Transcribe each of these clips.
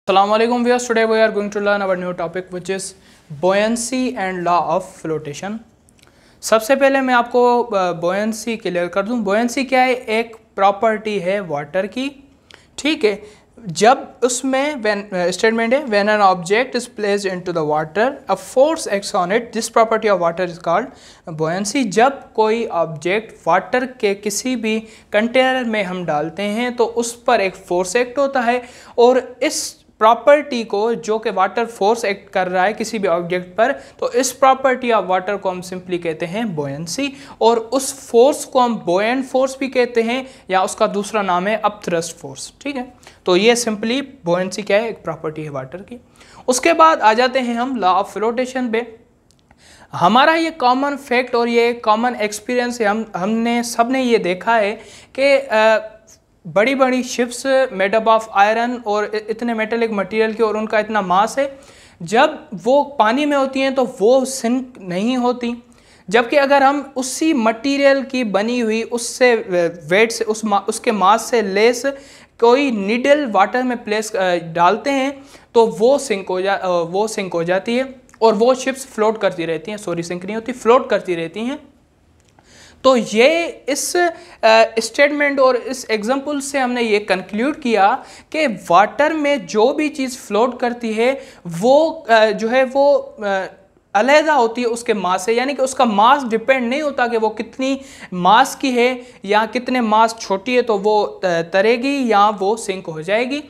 Assalamu alaikum viewers, today we are going to learn our new topic which is buoyancy and law of flotation. सबसे पहले मैं आपको buoyancy clear कर दूं. buoyancy क्या है? एक प्रॉपर्टी है वाटर की, ठीक है. जब उसमें स्टेटमेंट है when an object is placed into the water a force acts on it, this property of water is called buoyancy. जब कोई ऑब्जेक्ट वाटर के किसी भी कंटेनर में हम डालते हैं तो उस पर एक फोर्स एक्ट होता है और इस प्रॉपर्टी को जो कि वाटर फोर्स एक्ट कर रहा है किसी भी ऑब्जेक्ट पर, तो इस प्रॉपर्टी ऑफ वाटर को हम सिंपली कहते हैं बुoyancy. और उस फोर्स को हम बुoyant फोर्स भी कहते हैं या उसका दूसरा नाम है अपथ्रस्ट फोर्स, ठीक है. तो ये सिंपली बुoyancy क्या है? एक प्रॉपर्टी है वाटर की. उसके बाद आ जाते हैं हम लॉ ऑफ फ्लोटेशन पे. हमारा ये कॉमन फैक्ट और ये कॉमन एक्सपीरियंस है, हमने सब ने ये देखा है कि बड़ी बड़ी ships made up of iron और इतने मेटेलिक मटेरियल के और उनका इतना मास है, जब वो पानी में होती हैं तो वो सिंक नहीं होती. जबकि अगर हम उसी मटेरियल की बनी हुई उससे वेट से उसके मास से लेस कोई नीडल वाटर में प्लेस डालते हैं तो वो सिंक हो जाती है और वो शिप्स फ्लोट करती रहती हैं. सॉरी, सिंक नहीं होती, फ्लोट करती रहती हैं. तो ये इस स्टेटमेंट और इस एग्जाम्पल से हमने ये कंक्लूड किया कि वाटर में जो भी चीज़ फ्लोट करती है वो जो है वो अलहदा होती है उसके मास से, यानी कि उसका मास डिपेंड नहीं होता कि वो कितनी मास की है या कितने मास छोटी है तो वो तरेगी या वो सिंक हो जाएगी.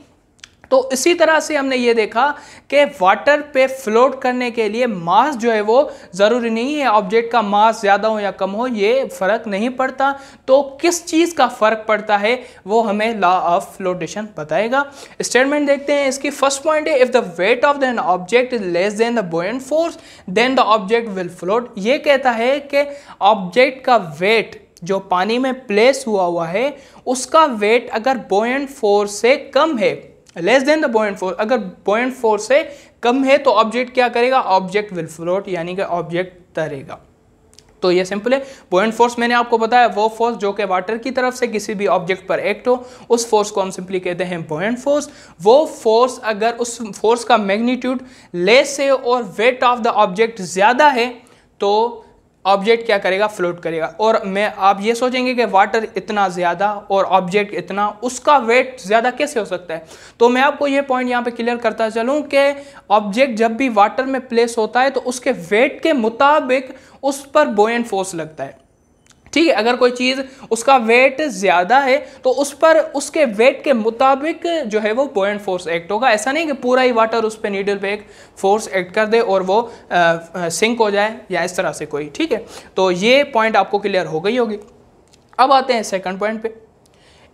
तो इसी तरह से हमने ये देखा कि वाटर पे फ्लोट करने के लिए मास जो है वो ज़रूरी नहीं है ऑब्जेक्ट का मास ज़्यादा हो या कम हो, ये फ़र्क नहीं पड़ता. तो किस चीज़ का फ़र्क पड़ता है वो हमें लॉ ऑफ फ्लोटेशन बताएगा. स्टेटमेंट देखते हैं. इसकी फर्स्ट पॉइंट है if the weight of the object is less than the buoyant force then the object will float. ये कहता है कि ऑब्जेक्ट का वेट जो पानी में प्लेस हुआ है उसका वेट अगर बुoyant फोर्स से कम है, less than the buoyant force, अगर बुoyant फोर्स से कम है तो ऑब्जेक्ट क्या करेगा? ऑब्जेक्ट विल फ्लोट, यानी कि ऑब्जेक्ट तैरेगा. तो ये सिंपल है. बुoyant फोर्स मैंने आपको बताया वो फोर्स जो कि वाटर की तरफ से किसी भी ऑब्जेक्ट पर एक्ट हो, उस फोर्स को हम सिंपली कहते हैं बुoyant फोर्स. वो फोर्स अगर उस फोर्स का मैग्नीट्यूड लेस है और वेट ऑफ द ऑब्जेक्ट ज़्यादा है तो ऑब्जेक्ट क्या करेगा? फ्लोट करेगा. और आप ये सोचेंगे कि वाटर इतना ज़्यादा और ऑब्जेक्ट इतना, उसका वेट ज़्यादा कैसे हो सकता है? तो मैं आपको ये पॉइंट यहाँ पे क्लियर करता चलूँ कि ऑब्जेक्ट जब भी वाटर में प्लेस होता है तो उसके वेट के मुताबिक उस पर बुoyant फोर्स लगता है, ठीक है. अगर कोई चीज़ उसका वेट ज़्यादा है तो उस पर उसके वेट के मुताबिक जो है वो बुoyant फोर्स एक्ट होगा. ऐसा नहीं कि पूरा ही वाटर उस पर नीडल पे एक फोर्स एक्ट कर दे और वो सिंक हो जाए या इस तरह से कोई, ठीक है. तो ये पॉइंट आपको क्लियर हो गई होगी. अब आते हैं सेकंड पॉइंट पे.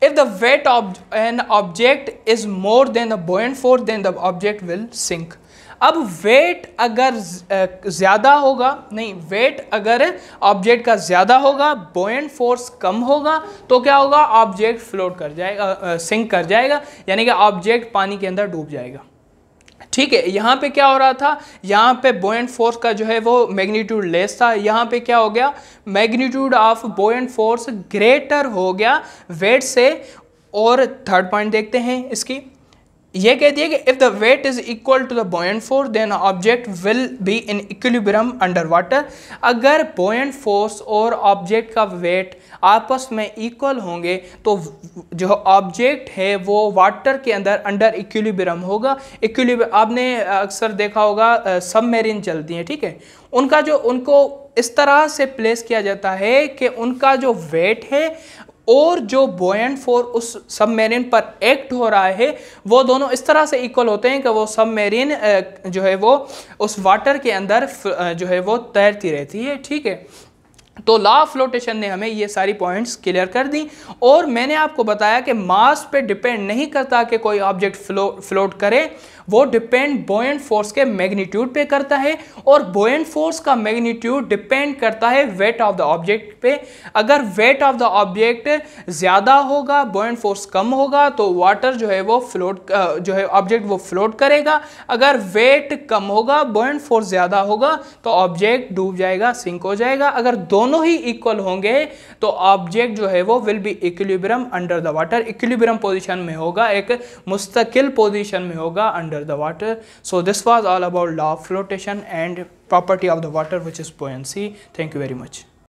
If the weight of an object is more than the buoyant force then the object will sink. अब वेट अगर ज़्यादा होगा, नहीं, वेट अगर ऑब्जेक्ट का ज़्यादा होगा, बुoyant फोर्स कम होगा, तो क्या होगा? ऑब्जेक्ट फ्लोट कर जाएगा, सिंक कर जाएगा, यानी कि ऑब्जेक्ट पानी के अंदर डूब जाएगा, ठीक है. यहाँ पे क्या हो रहा था? यहाँ पे बुoyant फोर्स का जो है वो मैग्नीट्यूड लेस था, यहाँ पे क्या हो गया? मैग्नीट्यूड ऑफ बुoyant फोर्स ग्रेटर हो गया वेट से. और थर्ड पॉइंट देखते हैं इसकी. ये कहती है कि if the weight is equal to the buoyant force then object will be in equilibrium under water. अगर बुoyant फोर्स और ऑब्जेक्ट का वेट आपस में इक्वल होंगे तो जो ऑब्जेक्ट है वो वाटर के अंदर अंडर इक्विलिब्रियम होगा. इक्विलिब्रियम आपने अक्सर देखा होगा, सबमरीन चलती हैं, ठीक है. उनको इस तरह से प्लेस किया जाता है कि उनका जो वेट है और जो बुoyant फोर्स उस सबमरीन पर एक्ट हो रहा है वो दोनों इस तरह से इक्वल होते हैं कि वो सबमरीन जो है वो उस वाटर के अंदर जो है वो तैरती रहती है, ठीक है. तो लॉ ऑफ फ्लोटेशन ने हमें ये सारी पॉइंट्स क्लियर कर दी. और मैंने आपको बताया कि मास पे डिपेंड नहीं करता कि कोई ऑब्जेक्ट फ्लोट करे, वो डिपेंड बुoyant फोर्स के मैग्नीट्यूड पे करता है और बुoyant फोर्स का मैग्नीट्यूड डिपेंड करता है वेट ऑफ द ऑब्जेक्ट पे. अगर वेट ऑफ द ऑब्जेक्ट ज़्यादा होगा, बुoyant फोर्स कम होगा तो वाटर जो है वो जो है ऑब्जेक्ट वो फ्लोट करेगा. अगर वेट कम होगा, बुoyant फोर्स ज़्यादा होगा तो ऑब्जेक्ट डूब जाएगा, सिंक हो जाएगा. अगर दोनों दोनों ही इक्वल होंगे तो ऑब्जेक्ट जो है वो will be equilibrium under the water, equilibrium position में होगा, एक मुस्तकिल पोजीशन में होगा under the water. So this was all about law of flotation and property of the water which is buoyancy. Thank you very much.